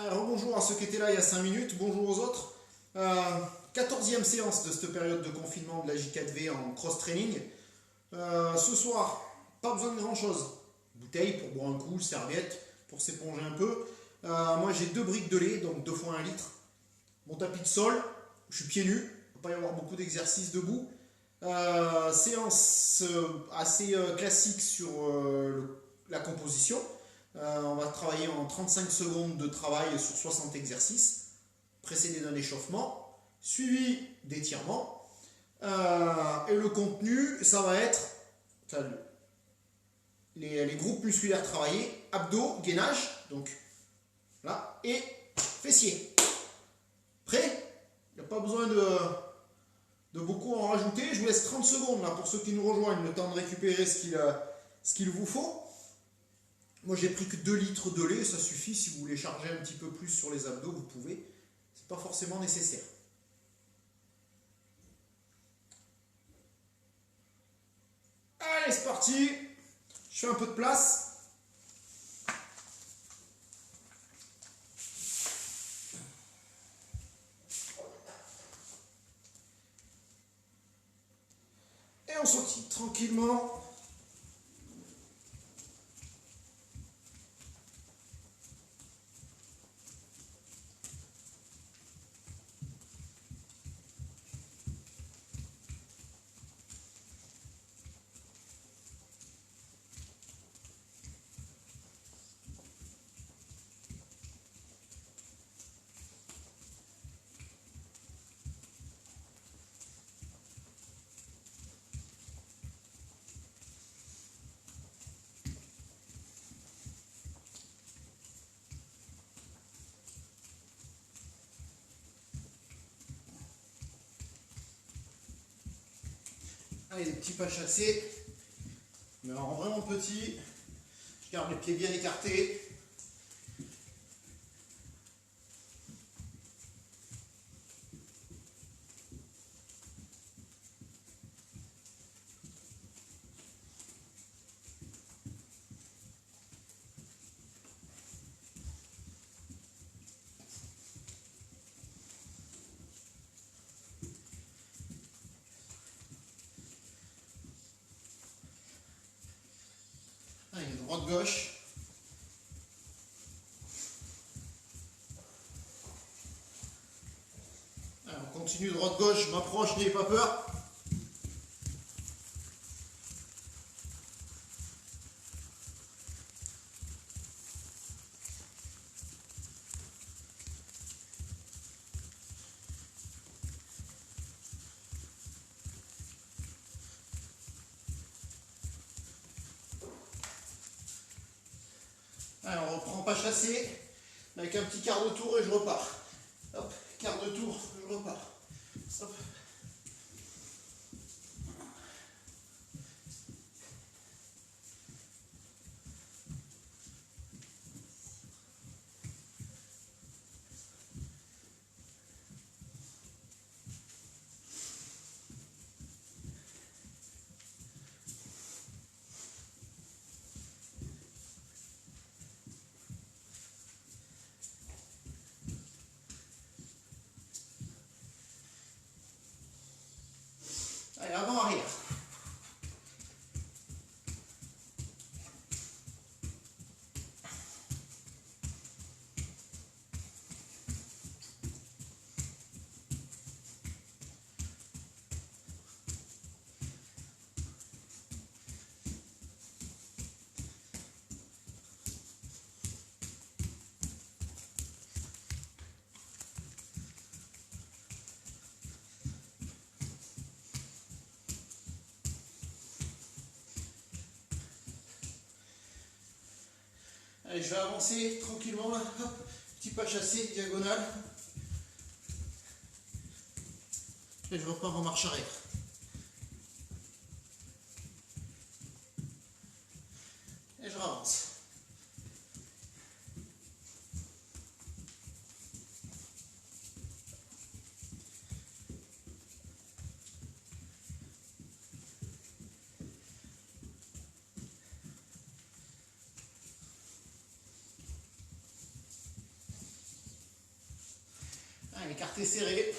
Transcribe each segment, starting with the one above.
Rebonjour à ceux qui étaient là il y a 5 minutes, bonjour aux autres. 14e séance de cette période de confinement de la J4V en cross-training. Ce soir, pas besoin de grand chose. Bouteille pour boire un coup, serviette pour s'éponger un peu. Moi j'ai 2 briques de lait, donc 2 fois 1 litre. Mon tapis de sol, je suis pieds nus, il ne va pas y avoir beaucoup d'exercices debout. Séance assez classique sur la composition. On va travailler en 35 secondes de travail sur 60 exercices, précédé d'un échauffement, suivi d'étirements. Et le contenu, ça va être les groupes musculaires travaillés, abdos, gainage, donc là, et fessiers. Prêt? Il n'y a pas besoin de beaucoup en rajouter. Je vous laisse 30 secondes là, pour ceux qui nous rejoignent, le temps de récupérer ce qu'il vous faut. Moi j'ai pris que 2 litres de lait, ça suffit. Si vous voulez charger un petit peu plus sur les abdos, vous pouvez. C'est pas forcément nécessaire. Allez, c'est parti. Je fais un peu de place. Et on sautille tranquillement. Allez, des petits pas chassés, mais en vraiment petit. Je garde les pieds bien écartés. Allez, droite-gauche. On continue droite-gauche, je m'approche, n'ayez pas peur. Allez, on reprend pas chassé, avec un petit quart de tour et je repars. Hop, quart de tour, je repars. Hop. Allez, avant-arrière. Allez, je vais avancer tranquillement là. Hop, petit pas chassé, diagonale. Et je repars en marche arrière. Et je ravance. écarté serré.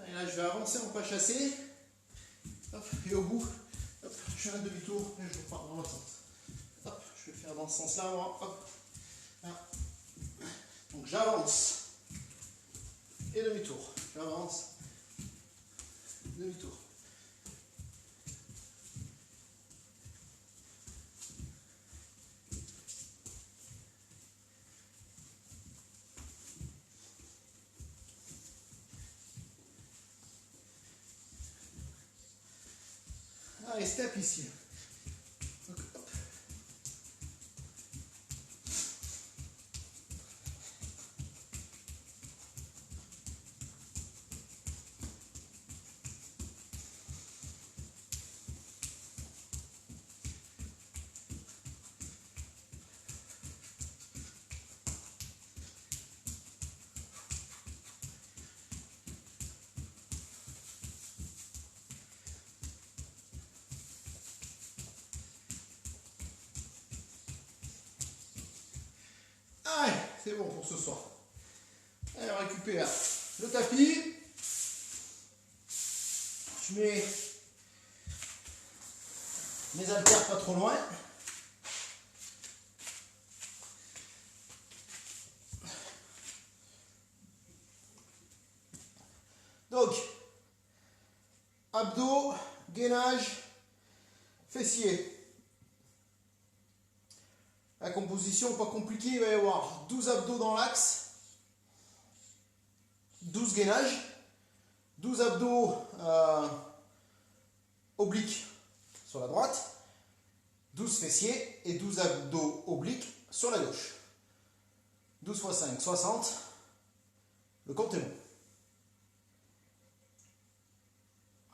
Et là, je vais avancer en pas chassé. Hop, et au bout, hop, je fais un demi-tour et je repars dans l'autre sens. Hop, je vais faire dans ce sens-là, moi. Hop. Là. Donc j'avance et demi-tour. J'avance, demi-tour. Allez, step ici. Donc, hop. Allez, c'est bon pour ce soir. Allez, on récupère le tapis. Je mets mes haltères pas trop loin. Donc, abdos, gainage, fessiers. La composition pas compliquée, il va y avoir 12 abdos dans l'axe, 12 gainages, 12 abdos obliques sur la droite, 12 fessiers et 12 abdos obliques sur la gauche. 12 x 5, 60. Le compte est bon.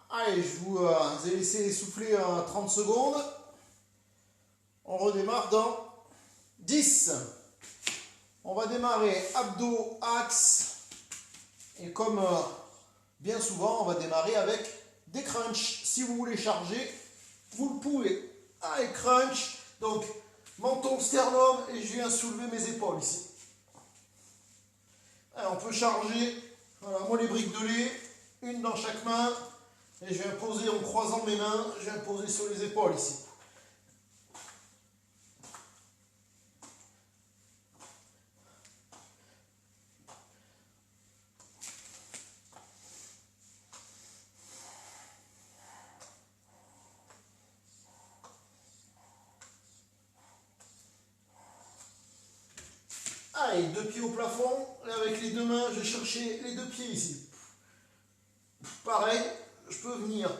Allez, je vous ai laissé souffler 30 secondes. On redémarre dans 10. On va démarrer abdos, axe. Et comme bien souvent, on va démarrer avec des crunchs. Si vous voulez charger, vous le pouvez. Allez, crunch. Donc, menton, sternum. Et je viens soulever mes épaules ici. Allez, on peut charger. Voilà, moi les briques de lait. Une dans chaque main. Et je viens poser en croisant mes mains. Je viens poser sur les épaules ici. Allez, deux pieds au plafond, et avec les deux mains, je vais chercher les deux pieds ici. Pareil, je peux venir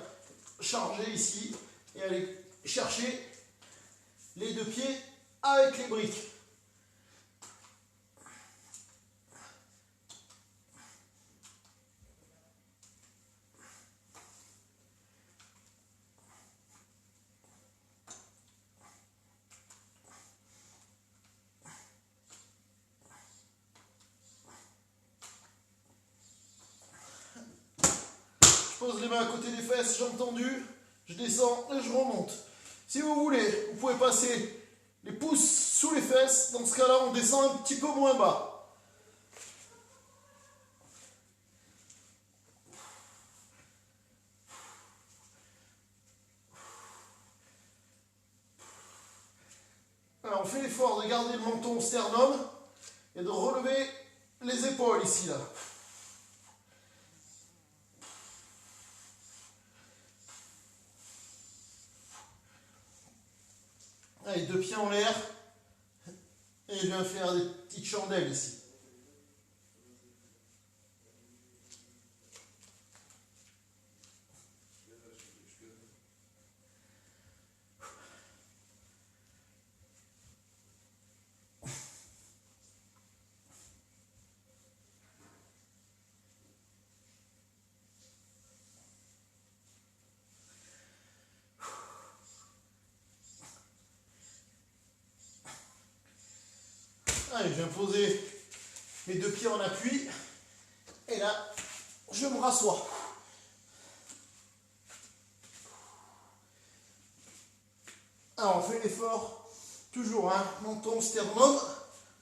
charger ici et aller chercher les deux pieds avec les briques. Je pose les mains à côté des fesses, jambes tendues, je descends et je remonte. Si vous voulez, vous pouvez passer les pouces sous les fesses, dans ce cas-là on descend un petit peu moins bas. Alors on fait l'effort de garder le menton au sternum et de relever les épaules ici là. Allez, deux pieds en l'air. Et je viens faire des petites chandelles ici. Allez, je viens poser mes deux pieds en appui. Et là, je me rassois. Alors, on fait l'effort, toujours, hein, menton, sternum,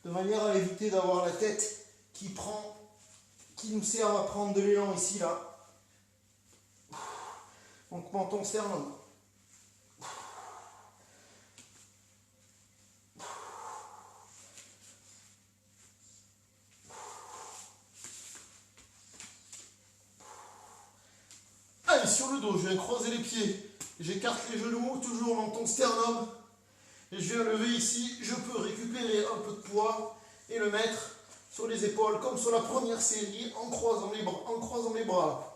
de manière à éviter d'avoir la tête qui nous sert à prendre de l'élan ici, là. Donc, menton, sternum. Allez, sur le dos, je viens croiser les pieds. J'écarte les genoux, toujours menton, sternum. Et je viens lever ici. Je peux récupérer un peu de poids et le mettre sur les épaules, comme sur la première série, en croisant les bras.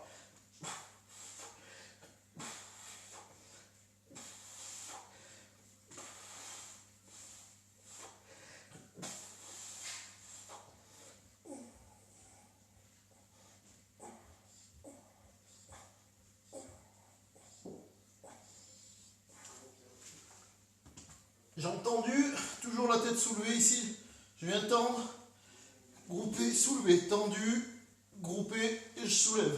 Jambes tendues, toujours la tête soulevée ici. Je viens tendre, grouper, soulever, tendu, grouper et je soulève.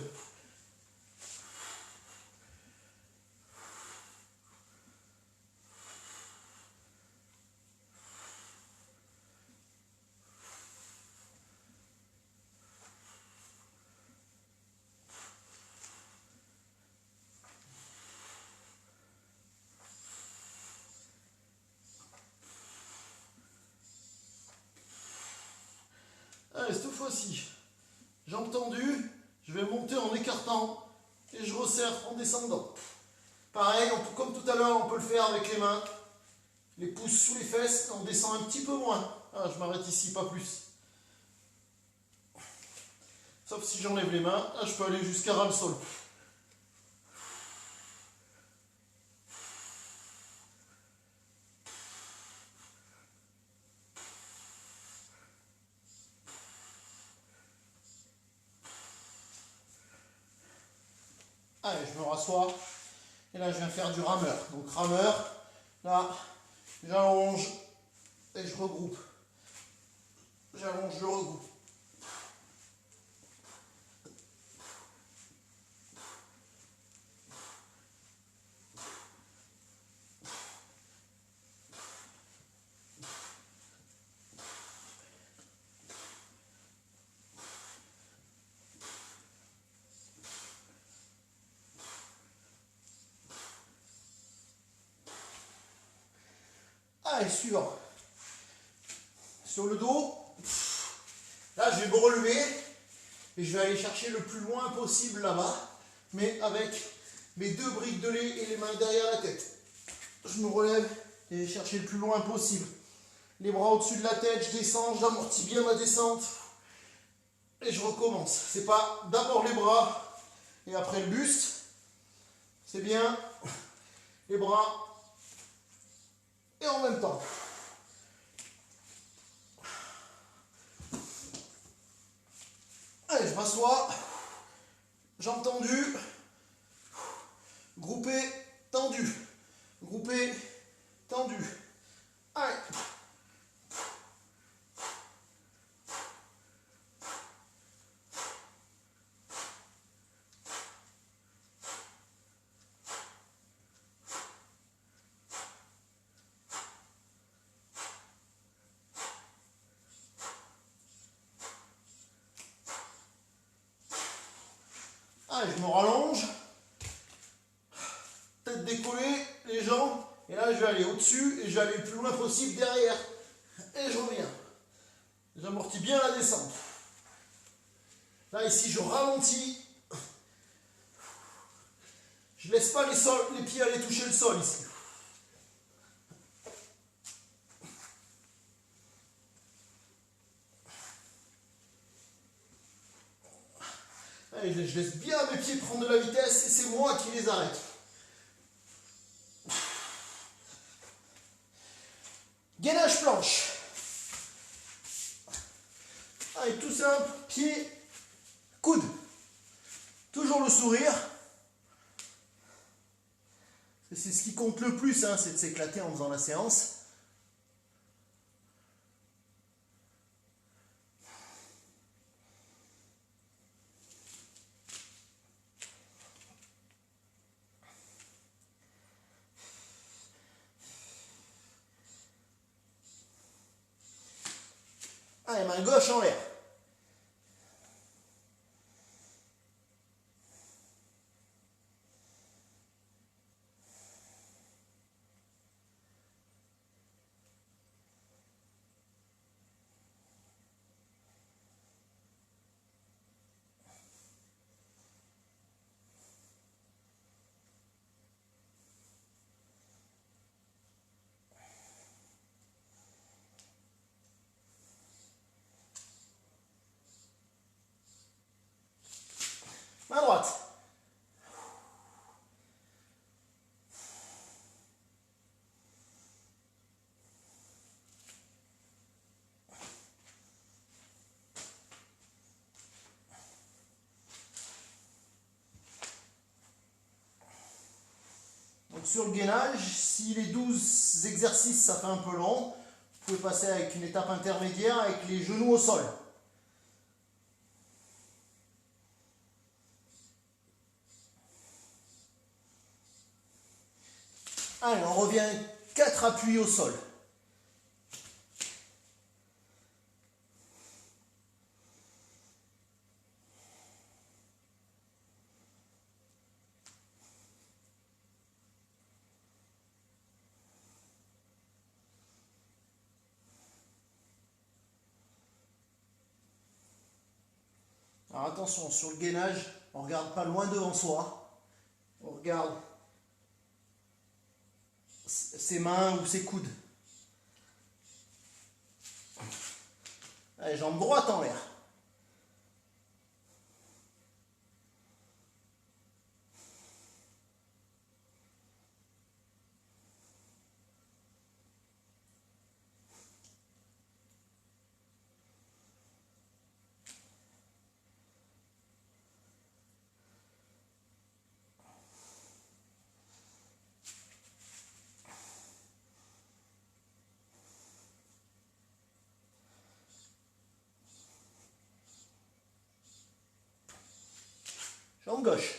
Allez, cette fois-ci, jambes tendues, je vais monter en écartant et je resserre en descendant. Pareil, comme tout à l'heure, on peut le faire avec les mains. Les pouces sous les fesses, on descend un petit peu moins. Ah, je m'arrête ici, pas plus. Sauf si j'enlève les mains, là, je peux aller jusqu'à ras le sol. Allez, je me rassois. Et là, je viens faire du rameur. Donc, rameur, là, j'allonge et je regroupe. J'allonge, je regroupe. Allez, suivant. Sur le dos, là, je vais me relever et je vais aller chercher le plus loin possible là-bas, mais avec mes deux briques de lait et les mains derrière la tête. Je me relève et je vais chercher le plus loin possible. Les bras au-dessus de la tête, je descends, j'amortis bien ma descente et je recommence. C'est pas d'abord les bras et après le buste. C'est bien les bras et en même temps. Allez, je m'assois, jambes tendues, groupé, tendu, groupé, tendu. Allez. Allez, je me rallonge, tête décollée, les jambes, et là je vais aller au-dessus et je vais aller le plus loin possible derrière. Et je reviens. J'amortis bien la descente. Là ici je ralentis. Je ne laisse pas les pieds aller toucher le sol ici. Allez, je laisse bien mes pieds prendre de la vitesse et c'est moi qui les arrête. Gainage planche. Allez, tout simple, pied, coude. Toujours le sourire. C'est ce qui compte le plus, hein, c'est de s'éclater en faisant la séance. Allez, main gauche en l'air. Main droite. Donc sur le gainage, si les 12 exercices ça fait un peu long, vous pouvez passer avec une étape intermédiaire avec les genoux au sol. Allez, on revient 4 appuis au sol. Alors attention, sur le gainage, on ne regarde pas loin devant soi. On regarde ses mains ou ses coudes. Allez, jambe droite en l'air. Jambe gauche.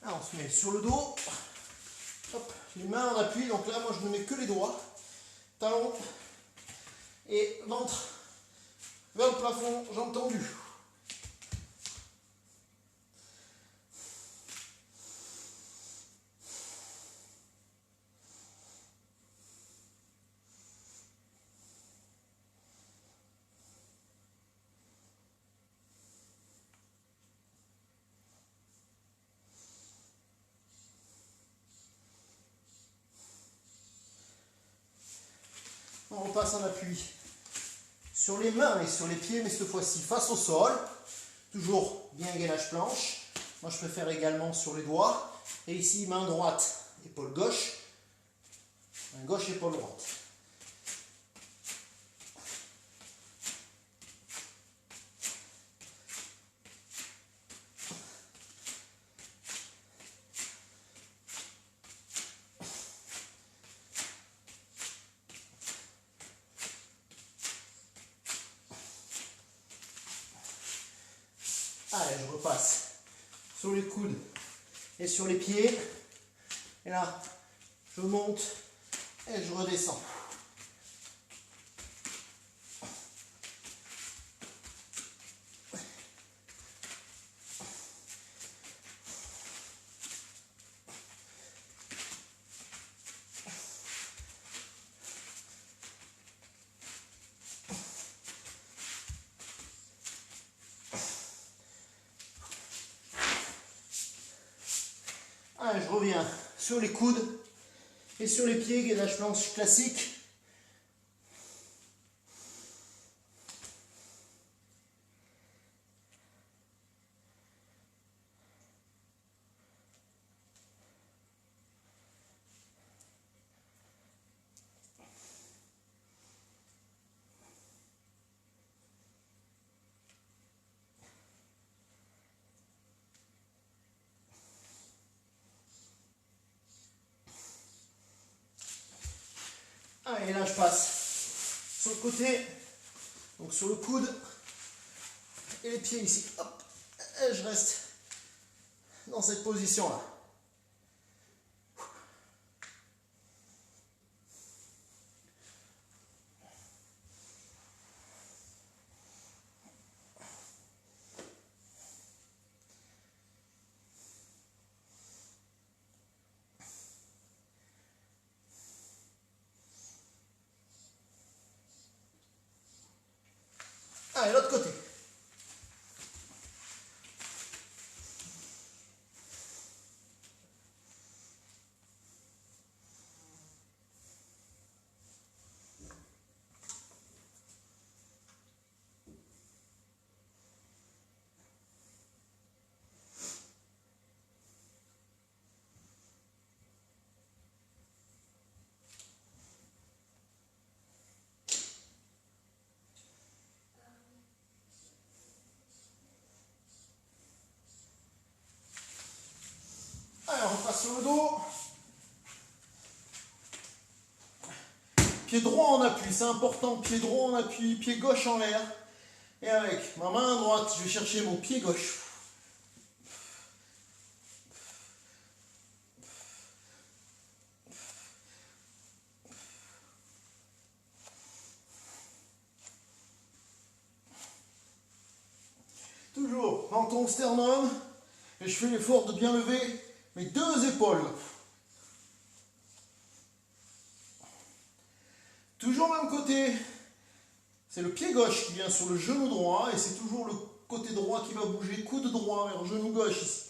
Là, on se met sur le dos. Hop, les mains en appui. Donc là, moi, je ne mets que les doigts. Talons et ventre vers le plafond, jambes tendues. On repasse en appui sur les mains et sur les pieds, mais cette fois-ci face au sol. Toujours bien gainage planche. Moi, je préfère également sur les doigts. Et ici, main droite, épaule gauche. Main gauche, épaule droite. Allez, je repasse sur les coudes et sur les pieds. Et là, je monte et je redescends. Allez, je reviens sur les coudes et sur les pieds, gainage planche classique. Ah, et là, je passe sur le côté, donc sur le coude, et les pieds ici. Hop, et je reste dans cette position-là. Ah, et l'autre côté. Alors, on passe sur le dos. Pied droit en appui, c'est important. Pied droit en appui, pied gauche en l'air. Et avec ma main droite, je vais chercher mon pied gauche. Toujours dans ton sternum. Et je fais l'effort de bien lever mes deux épaules. Toujours même côté. C'est le pied gauche qui vient sur le genou droit. Et c'est toujours le côté droit qui va bouger. Coude droit vers le genou gauche ici.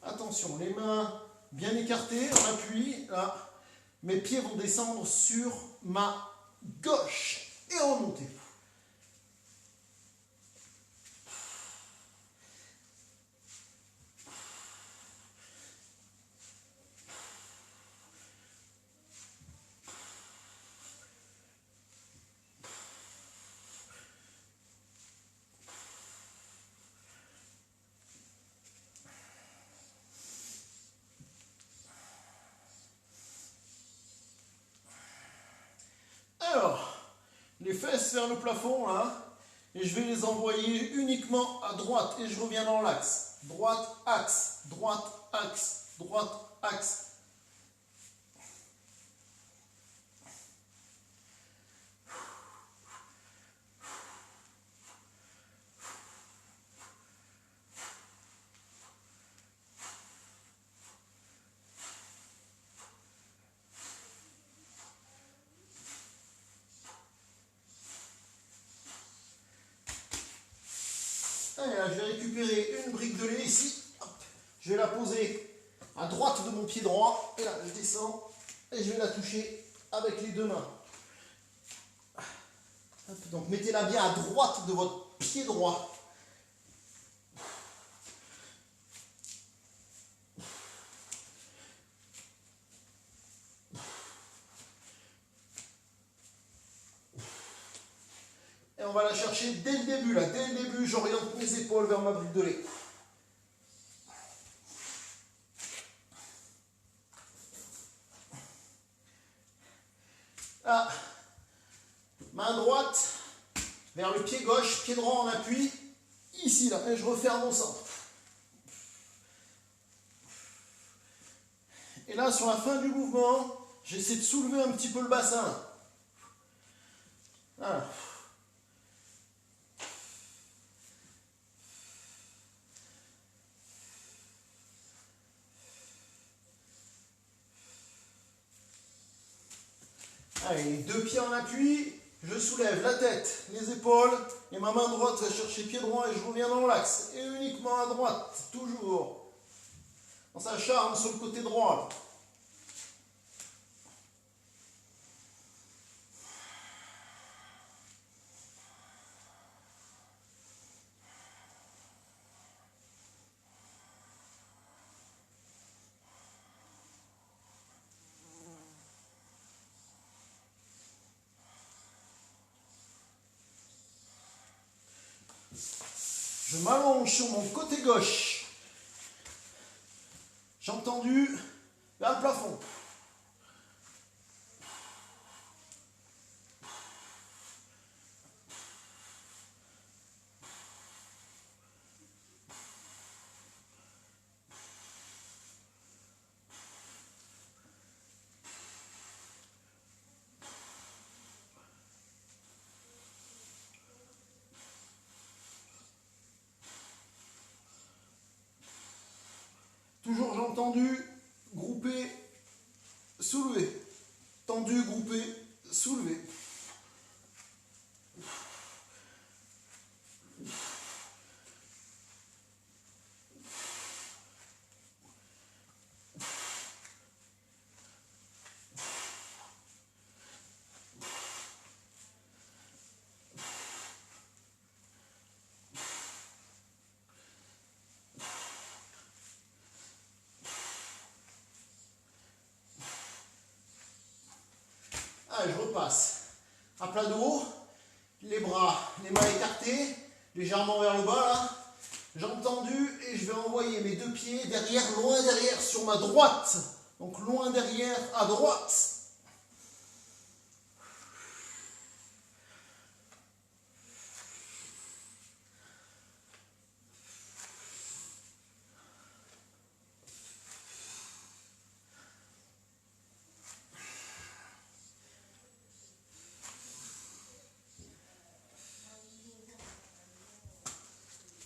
Attention, les mains bien écartées, on appuie, là. Mes pieds vont descendre sur ma gauche et remonter. Alors, les fesses vers le plafond, là, et je vais les envoyer uniquement à droite, et je reviens dans l'axe. Droite, axe, droite, axe, droite, axe. Et là, je vais récupérer une brique de lait ici. Hop. Je vais la poser à droite de mon pied droit. Et là, je descends et je vais la toucher avec les deux mains. Hop. Donc, mettez-la bien à droite de votre pied droit. Et on va la chercher dès le début, là. Dès le début, j'oriente mes épaules vers ma brique de lait. Là, main droite vers le pied gauche, pied droit en appui. Ici, là, et je referme mon centre. Et là, sur la fin du mouvement, j'essaie de soulever un petit peu le bassin. Voilà. Allez, deux pieds en appui, je soulève la tête, les épaules, et ma main droite va chercher pied droit et je reviens dans l'axe. Et uniquement à droite, toujours. Dans sa charme sur le côté droit. Je m'allonge sur mon côté gauche. Jambes tendues vers le plafond. Toujours jambes tendues, groupées, soulevées. Tendu, groupé, soulevé. Allez, je repasse. À plat dos, les bras, les mains écartées, légèrement vers le bas là. Jambes tendues et je vais envoyer mes deux pieds derrière, loin derrière sur ma droite. Donc loin derrière à droite.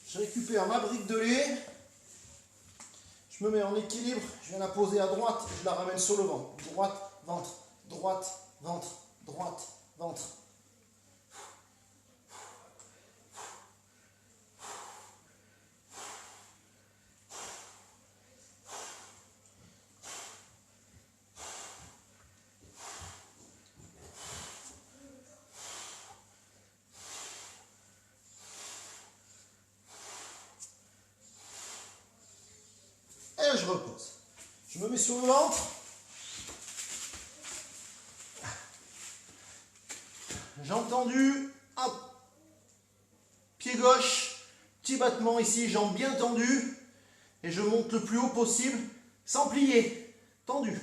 Je récupère ma brique de lait. Je me mets en équilibre. Je viens la poser à droite. Je la ramène sur le ventre. Droite, ventre. Droite, ventre. Droite, ventre. Et je repose. Je me mets sur le ventre. Jambes tendues. Hop. Pied gauche. Petit battement ici. Jambes bien tendues. Et je monte le plus haut possible sans plier. Tendu.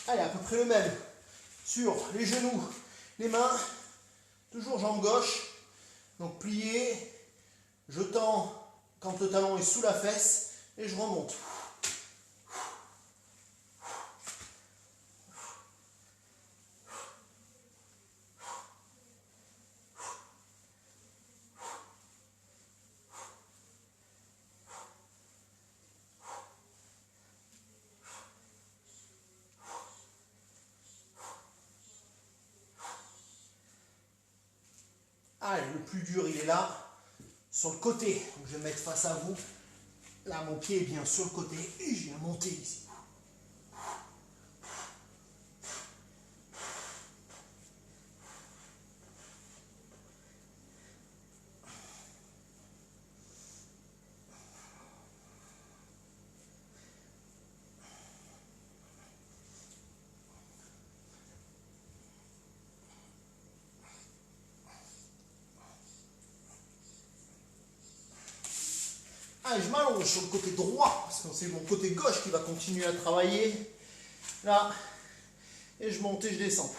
Allez, à peu près le même. Sur les genoux, les mains. Toujours jambe gauche. Donc plié. Je tends quand le talon est sous la fesse. Et je remonte. Allez, le plus dur, il est là, sur le côté. Donc, je vais me mettre face à vous. Là, mon pied est bien sur le côté et je viens monter ici. Allez, je m'allonge sur le côté droit, parce que c'est mon côté gauche qui va continuer à travailler. Là, et je monte et je descends.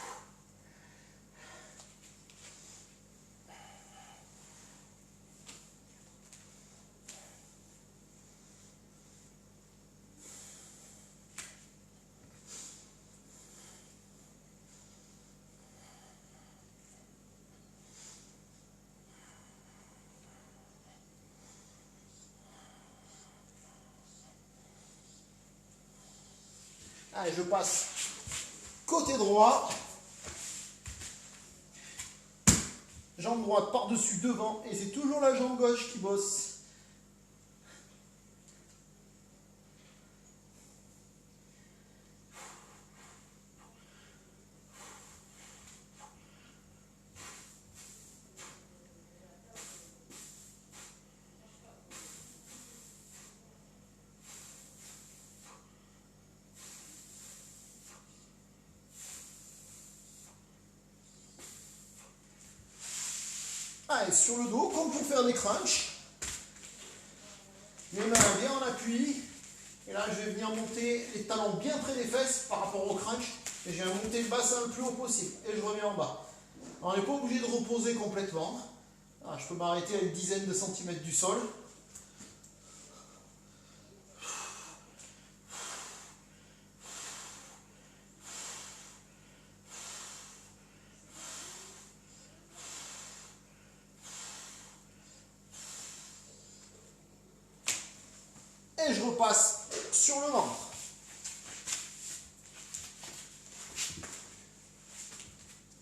Allez, je passe côté droit. Jambe droite par-dessus devant. Et c'est toujours la jambe gauche qui bosse. Allez, sur le dos, comme pour faire des crunchs. Les mains bien en appui. Et là, je vais venir monter les talons bien près des fesses par rapport au crunch. Et je viens monter le bassin le plus haut possible. Et je reviens en bas. Alors, on n'est pas obligé de reposer complètement. Alors, je peux m'arrêter à une dizaine de centimètres du sol. Et je repasse sur le ventre.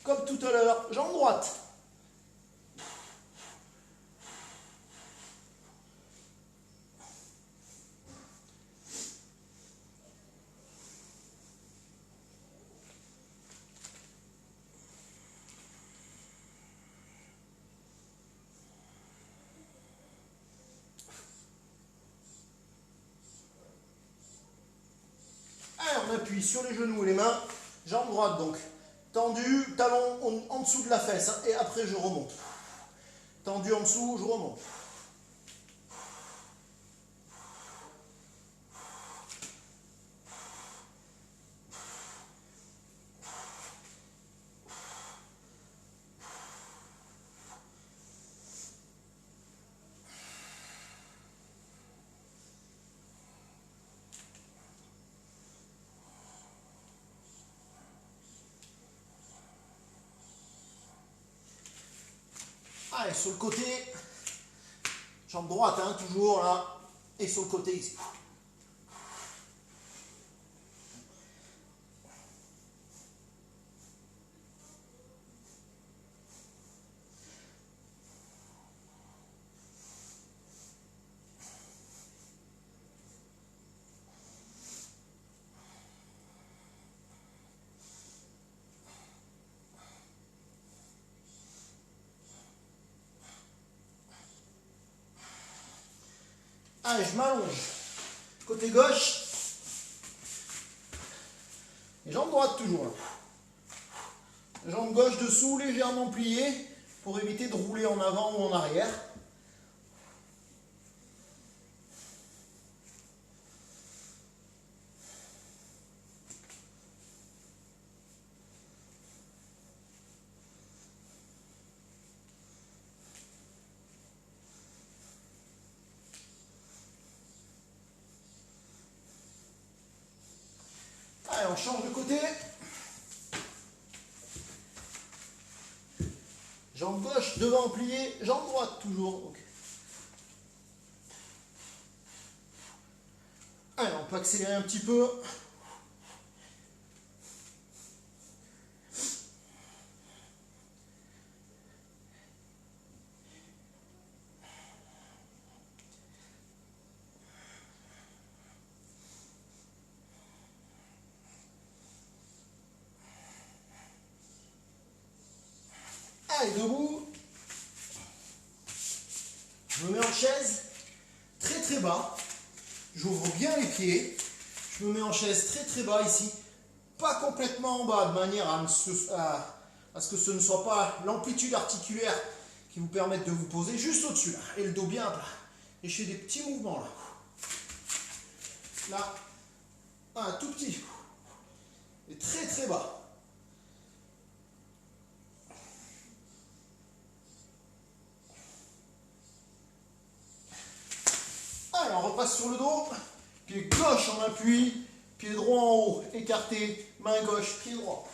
Comme tout à l'heure, jambe droite. Allez, on appuie sur les genoux et les mains. Jambe droite donc. Tendu, talon en dessous de la fesse. Hein, et après, je remonte. Tendu en dessous, je remonte. Allez, sur le côté, jambe droite, hein, toujours là, et sur le côté ici. Allez, je m'allonge. Côté gauche. Et jambe droite toujours là. Jambe gauche dessous, légèrement pliée, pour éviter de rouler en avant ou en arrière. Allez, on change de côté. Jambe gauche devant pliée, jambe droite toujours. Donc. Allez, on peut accélérer un petit peu. Allez, debout. Je me mets en chaise, très très bas. J'ouvre bien les pieds. Je me mets en chaise très très bas ici. Pas complètement en bas, de manière à ce que ce ne soit pas l'amplitude articulaire qui vous permette de vous poser, juste au-dessus là. Et le dos bien plat. Et je fais des petits mouvements là. Là, un tout petit. Et très très bas. Allez, on repasse sur le dos. Pied gauche en appui, pied droit en haut, écarté, main gauche, pied droit.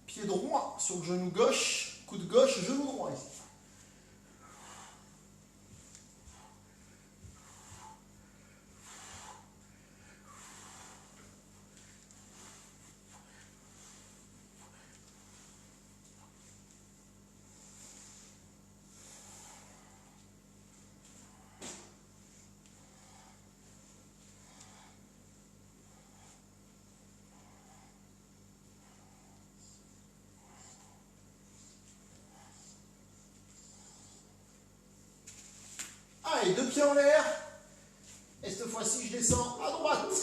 Pied droit sur le genou gauche, coude gauche, genou droit ici. Allez, 2 pieds en l'air. Et cette fois-ci, je descends à droite.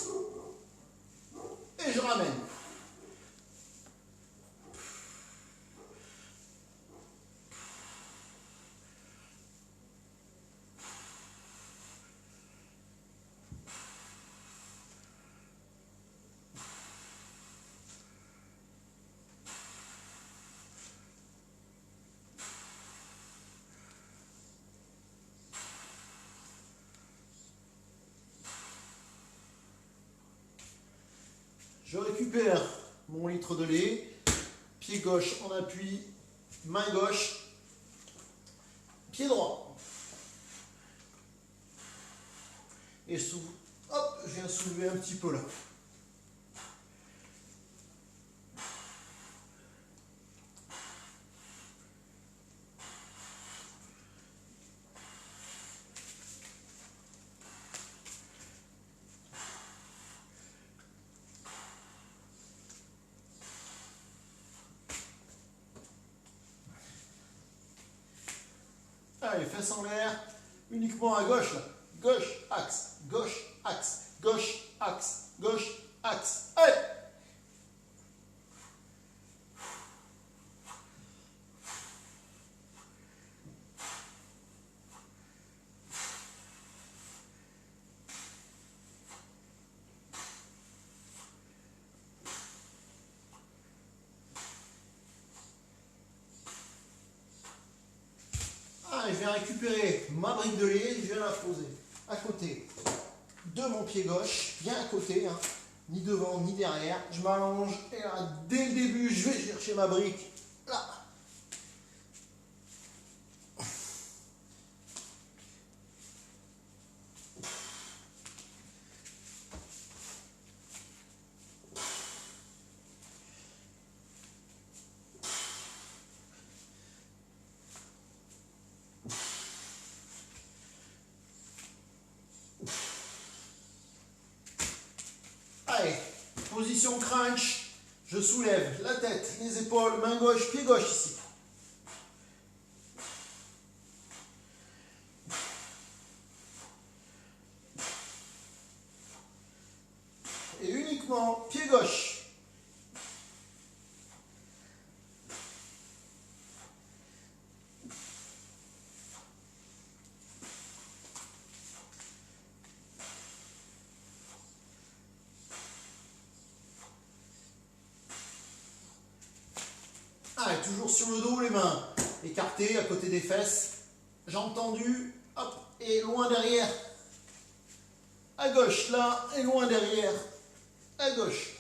Et je ramène. Je récupère mon litre de lait, pied gauche en appui, main gauche, pied droit. Et hop, je viens soulever un petit peu là. Allez, fesses en l'air, uniquement à gauche là. Gauche, axe, gauche, axe, gauche, axe, gauche, axe. Allez! Je viens récupérer ma brique de lait, je viens la poser à côté de mon pied gauche, bien à côté, hein, ni devant ni derrière. Je m'allonge et là, dès le début, je vais chercher ma brique là. Allez, position crunch, je soulève la tête, les épaules, main gauche, pied gauche ici. Et uniquement pied gauche. Allez, toujours sur le dos, les mains écartées à côté des fesses. Jambes tendues, hop, et loin derrière. À gauche, là, et loin derrière. À gauche.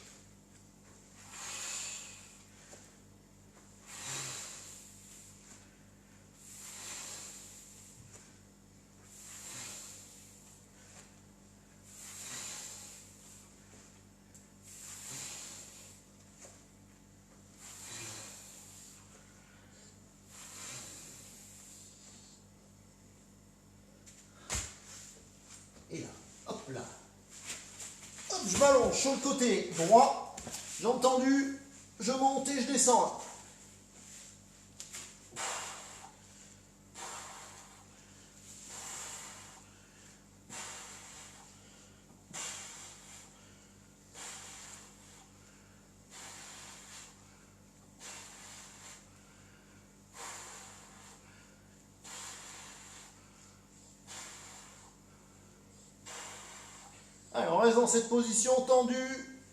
Et là, hop là. Hop, je m'allonge sur le côté droit. Jambes tendues, je monte et je descends. Allez, on reste dans cette position tendue,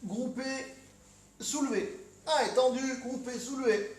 groupée, soulevée. Allez, tendu, groupé, soulevé.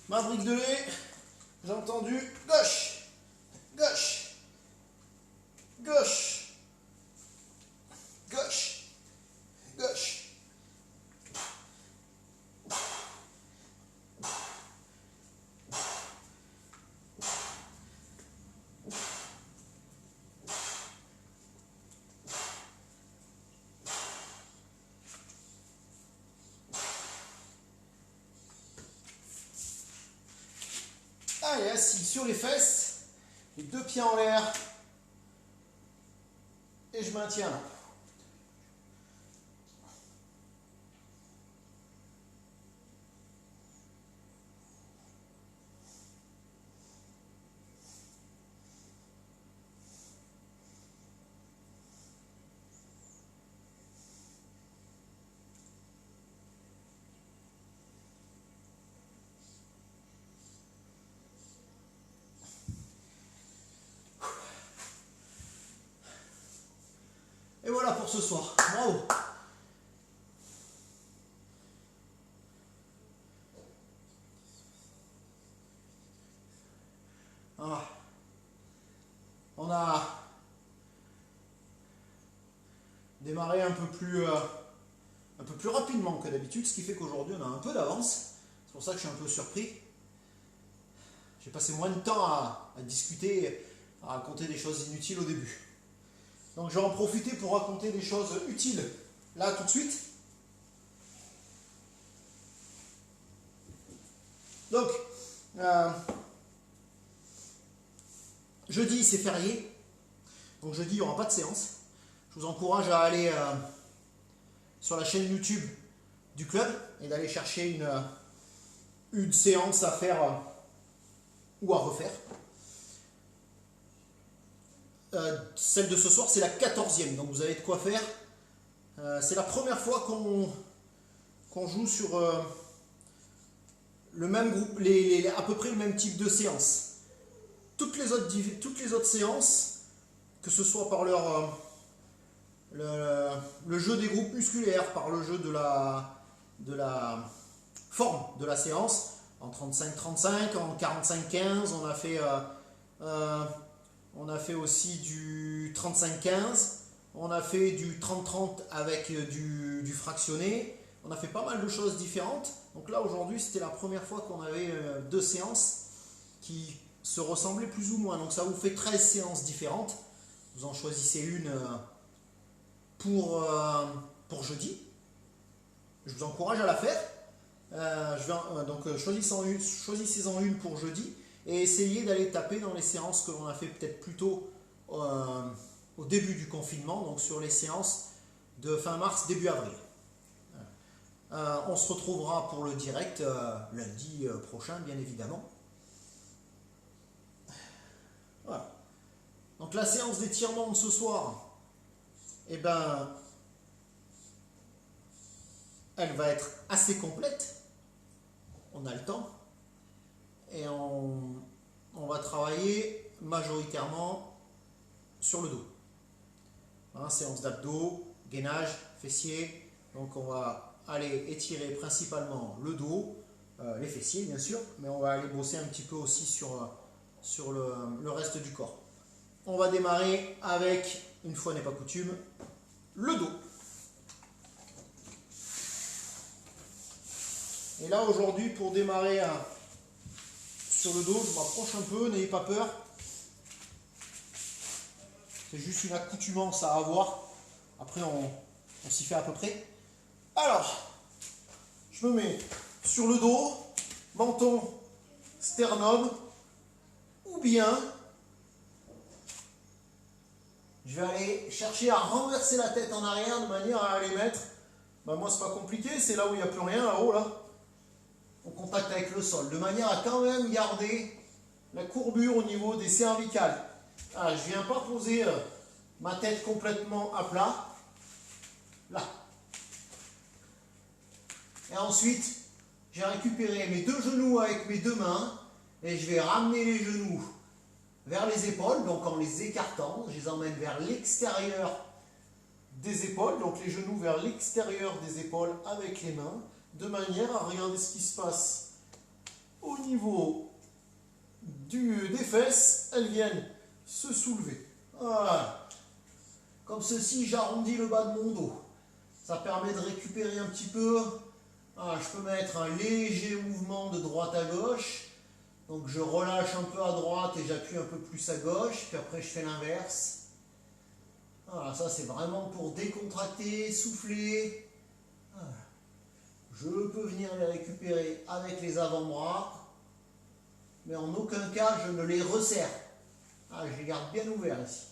Ma brique de lait, j'ai entendu gauche, gauche, gauche, gauche, gauche. et assis sur les fesses, les deux pieds en l'air, et je maintiens là. Et voilà pour ce soir. Bravo. Ah. On a démarré un peu plus rapidement que d'habitude, ce qui fait qu'aujourd'hui on a un peu d'avance. C'est pour ça que je suis un peu surpris. J'ai passé moins de temps à discuter, à raconter des choses inutiles au début. Donc je vais en profiter pour raconter des choses utiles là tout de suite. Donc, jeudi c'est férié, donc jeudi il n'y aura pas de séance. Je vous encourage à aller sur la chaîne YouTube du club et d'aller chercher une séance à faire ou à refaire. Celle de ce soir c'est la 14e, donc vous avez de quoi faire. C'est la première fois qu'on joue sur le même groupe, à peu près le même type de séance. Toutes les autres séances, que ce soit par le jeu des groupes musculaires, par le jeu de la forme de la séance, en 35-35, en 45-15, on a fait aussi du 35-15, on a fait du 30-30 avec du fractionné, on a fait pas mal de choses différentes. Donc là aujourd'hui c'était la première fois qu'on avait deux séances qui se ressemblaient plus ou moins. Donc ça vous fait 13 séances différentes. Vous en choisissez une pour jeudi. Je vous encourage à la faire. Choisissez-en une pour jeudi et essayez d'aller taper dans les séances que l'on a fait peut-être plus tôt au début du confinement, donc sur les séances de fin mars, début avril. On se retrouvera pour le direct lundi prochain, bien évidemment. Voilà. Donc la séance d'étirement de ce soir, eh ben, elle va être assez complète. On a le temps. Et on va travailler majoritairement sur le dos. Séance d'abdos, gainage, fessiers. Donc on va aller étirer principalement le dos, les fessiers bien sûr, mais on va aller bosser un petit peu aussi sur le reste du corps. On va démarrer avec, une fois n'est pas coutume, le dos. Et là aujourd'hui pour démarrer sur le dos, je m'approche un peu, n'ayez pas peur. C'est juste une accoutumance à avoir. Après on s'y fait à peu près. Alors, je me mets sur le dos, menton, sternum, ou bien je vais aller chercher à renverser la tête en arrière de manière à aller mettre, moi c'est pas compliqué, c'est là où il n'y a plus rien, là-haut, là, en contact avec le sol, de manière à quand même garder la courbure au niveau des cervicales. Je ne viens pas poser ma tête complètement à plat, là. Et ensuite, j'ai récupéré mes deux genoux avec mes deux mains et je vais ramener les genoux vers les épaules, donc en les écartant, je les emmène vers l'extérieur des épaules, donc les genoux vers l'extérieur des épaules avec les mains, de manière à regarder ce qui se passe au niveau des fesses, elles viennent se soulever. Voilà. Comme ceci, j'arrondis le bas de mon dos. Ça permet de récupérer un petit peu. Je peux mettre un léger mouvement de droite à gauche. Donc je relâche un peu à droite et j'appuie un peu plus à gauche. Puis après je fais l'inverse. Voilà, ça c'est vraiment pour décontracter, souffler. Voilà. Je peux venir les récupérer avec les avant-bras. mais en aucun cas je ne les resserre. Ah, je les garde bien ouverts ici.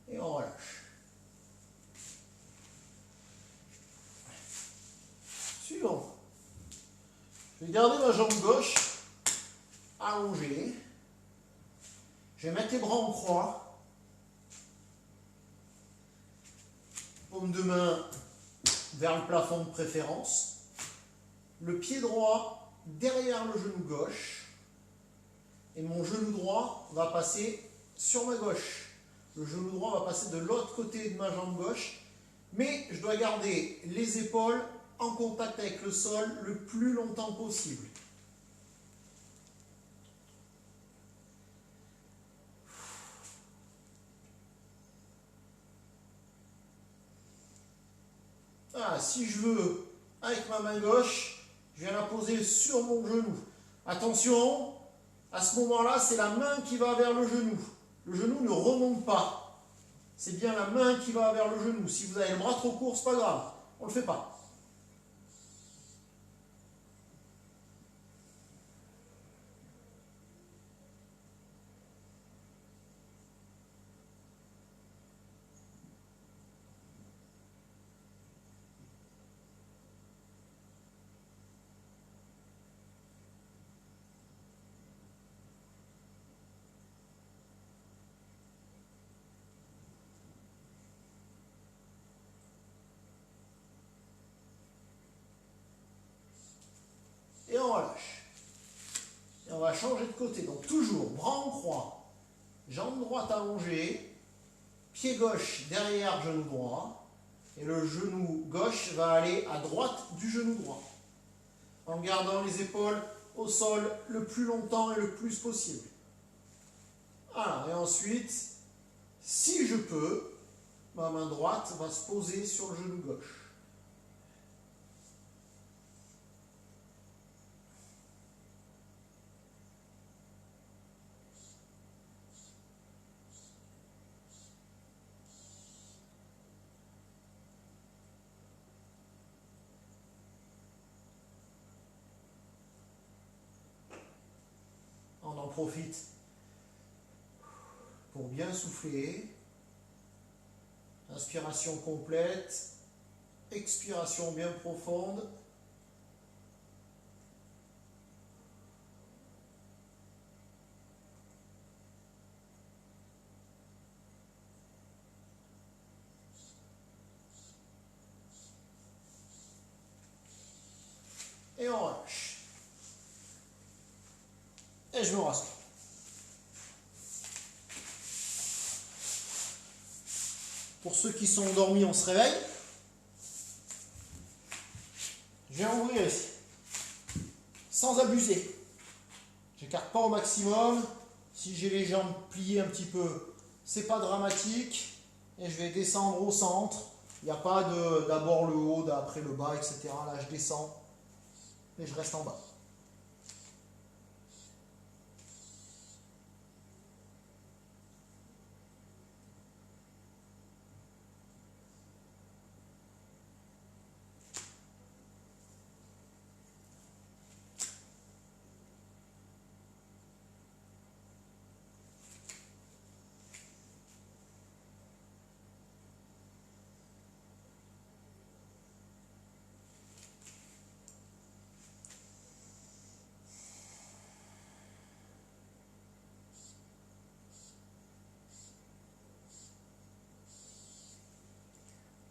Et on relâche. Suivant. Je vais garder ma jambe gauche allongée. Je vais mettre les bras en croix. Paume de main vers le plafond de préférence. Le pied droit derrière le genou gauche. Et mon genou droit va passer sur ma gauche. Le genou droit va passer de l'autre côté de ma jambe gauche. Mais je dois garder les épaules en contact avec le sol le plus longtemps possible. Ah, si je veux, avec ma main gauche, je viens la poser sur mon genou. Attention, à ce moment-là, c'est la main qui va vers le genou. Le genou ne remonte pas. C'est bien la main qui va vers le genou. Si vous avez le bras trop court, c'est pas grave. On ne le fait pas. Et on relâche. Et on va changer de côté. Donc toujours, bras en croix, jambe droite allongée, pied gauche derrière genou droit. Et le genou gauche va aller à droite du genou droit. En gardant les épaules au sol le plus longtemps et le plus possible. Voilà. Et ensuite, si je peux, ma main droite va se poser sur le genou gauche. On en profite pour bien souffler. Inspiration complète, expiration bien profonde. Et on relâche. Et je me rassois. Pour ceux qui sont endormis, on se réveille. Je viens ouvrir ici. Sans abuser. J'écarte pas au maximum. Si j'ai les jambes pliées un petit peu, c'est pas dramatique. Et je vais descendre au centre. Il n'y a pas de d'abord le haut, d'après le bas, etc. Là, je descends et je reste en bas.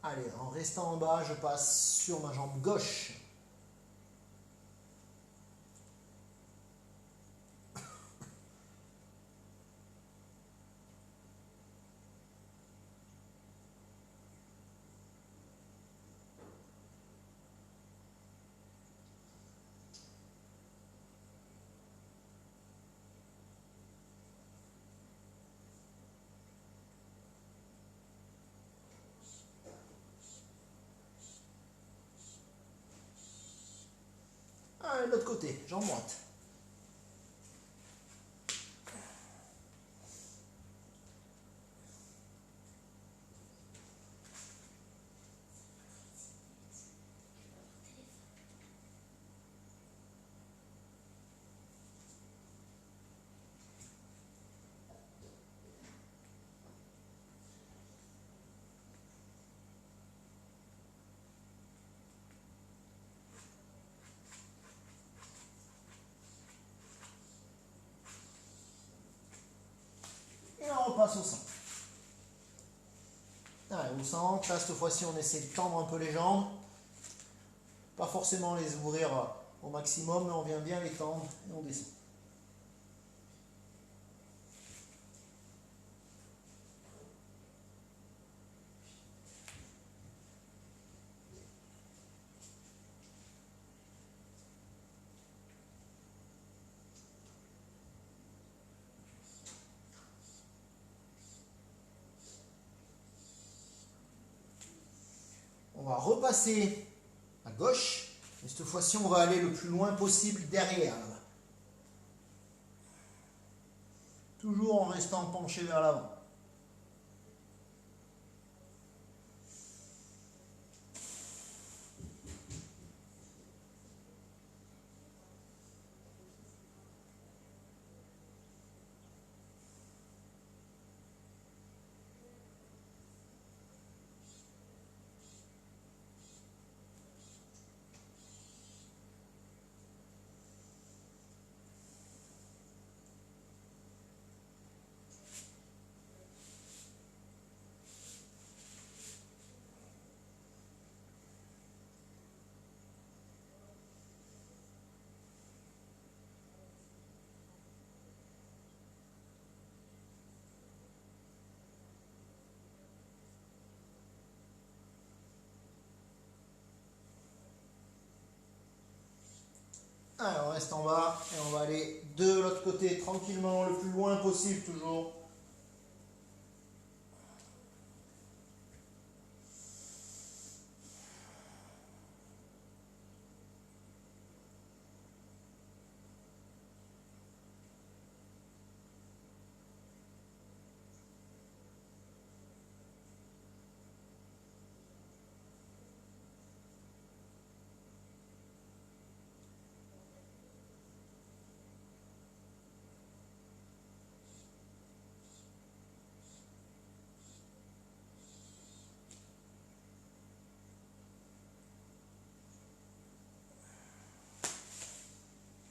Allez, en restant en bas, je passe sur ma jambe gauche. Allez, de l'autre côté, jambe droite. passe au centre. Allez, au centre, là cette fois-ci on essaie de tendre un peu les jambes. Pas forcément les ouvrir au maximum, mais on vient bien les tendre et on descend. On va repasser à gauche, et cette fois-ci on va aller le plus loin possible derrière. Là. Toujours en restant penché vers l'avant. Allez, on reste en bas et on va aller de l'autre côté tranquillement, le plus loin possible toujours.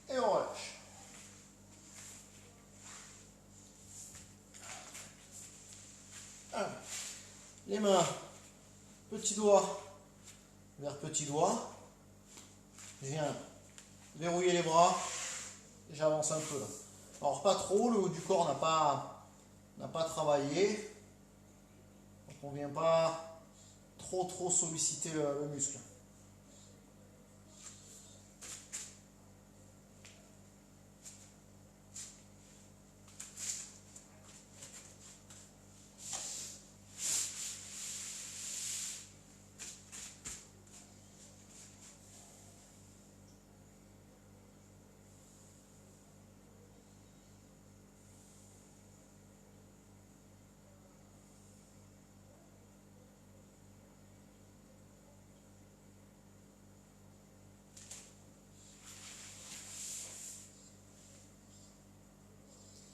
Et on relâche. Allez. Les mains, petit doigt vers petit doigt. Je viens verrouiller les bras. J'avance un peu là. Alors pas trop, le haut du corps n'a pas travaillé. Donc on ne vient pas trop solliciter le muscle.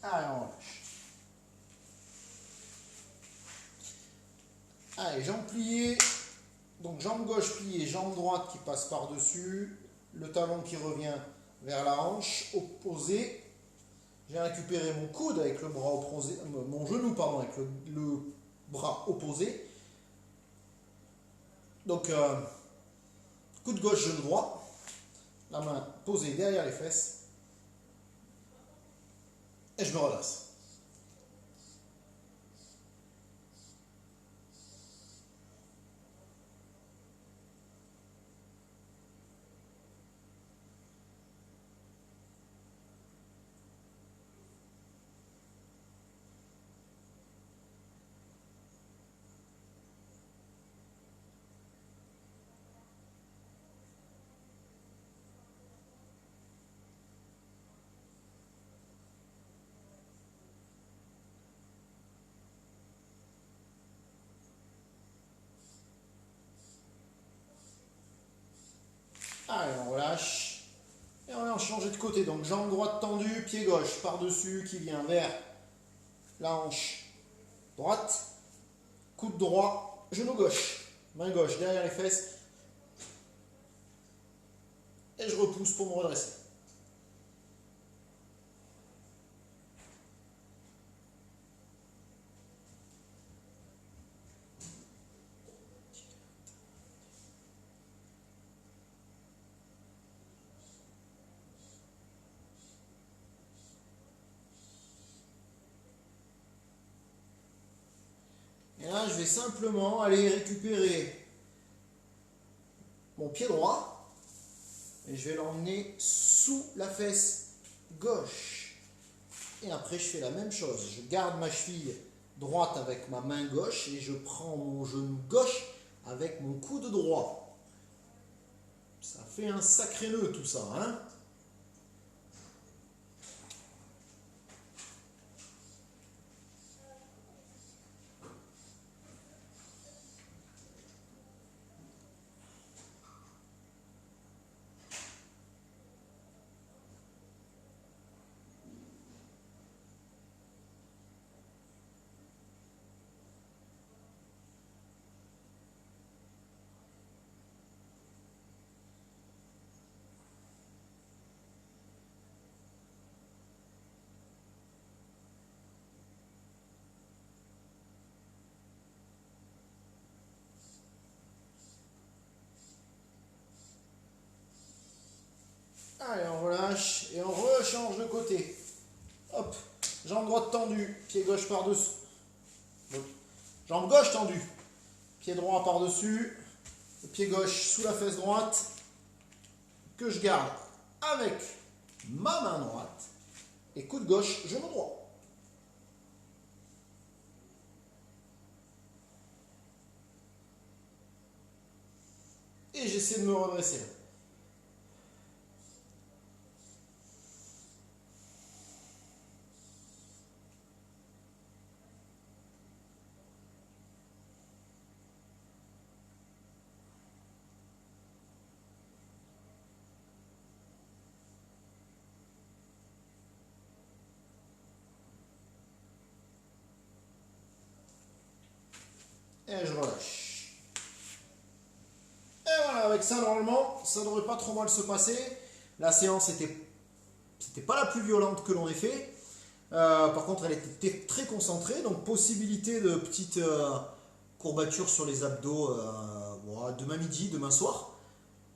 Allez, on relâche. Allez, jambes pliées. Donc jambe gauche pliée, jambe droite qui passe par-dessus. Le talon qui revient vers la hanche opposée. J'ai récupéré mon coude avec le bras opposé, mon genou pardon, avec le bras opposé. Donc coude gauche, genou droit. La main posée derrière les fesses. Et je me redresse. Allez, on relâche. Et on va changer de côté. Donc jambe droite tendue, pied gauche par-dessus qui vient vers la hanche droite. Coude droit, genou gauche. Main gauche derrière les fesses. Et je repousse pour me redresser. vais simplement aller récupérer mon pied droit et je vais l'emmener sous la fesse gauche. Et après, je fais la même chose. Je garde ma cheville droite avec ma main gauche et je prends mon genou gauche avec mon coude droit. Ça fait un sacré nœud tout ça, hein? Allez, on relâche et on rechange de côté. Hop, jambe droite tendue, pied gauche par-dessus. Jambe gauche tendue, pied droit par-dessus, pied gauche sous la fesse droite, que je garde avec ma main droite, et coude gauche, genou droit. Et j'essaie de me redresser. Et je relâche. Et voilà, avec ça, normalement, ça ne devrait pas trop mal se passer. La séance c'était pas la plus violente que l'on ait fait. Par contre, elle était très concentrée. Donc, possibilité de petites courbatures sur les abdos demain midi, demain soir.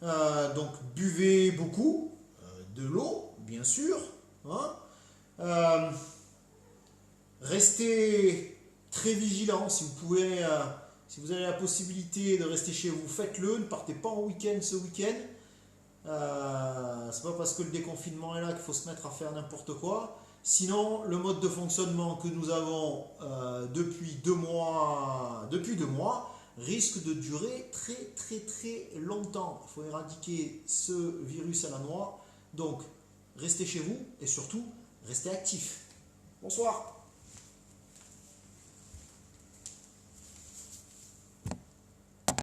Donc, buvez beaucoup. De l'eau, bien sûr. Hein. Restez très vigilant si vous pouvez. Si vous avez la possibilité de rester chez vous, faites-le. Ne partez pas en week-end ce week-end. C'est pas parce que le déconfinement est là qu'il faut se mettre à faire n'importe quoi. Sinon, le mode de fonctionnement que nous avons depuis 2 mois, risque de durer très longtemps. Il faut éradiquer ce virus à la noix. Donc, restez chez vous et surtout, restez actifs. Bonsoir.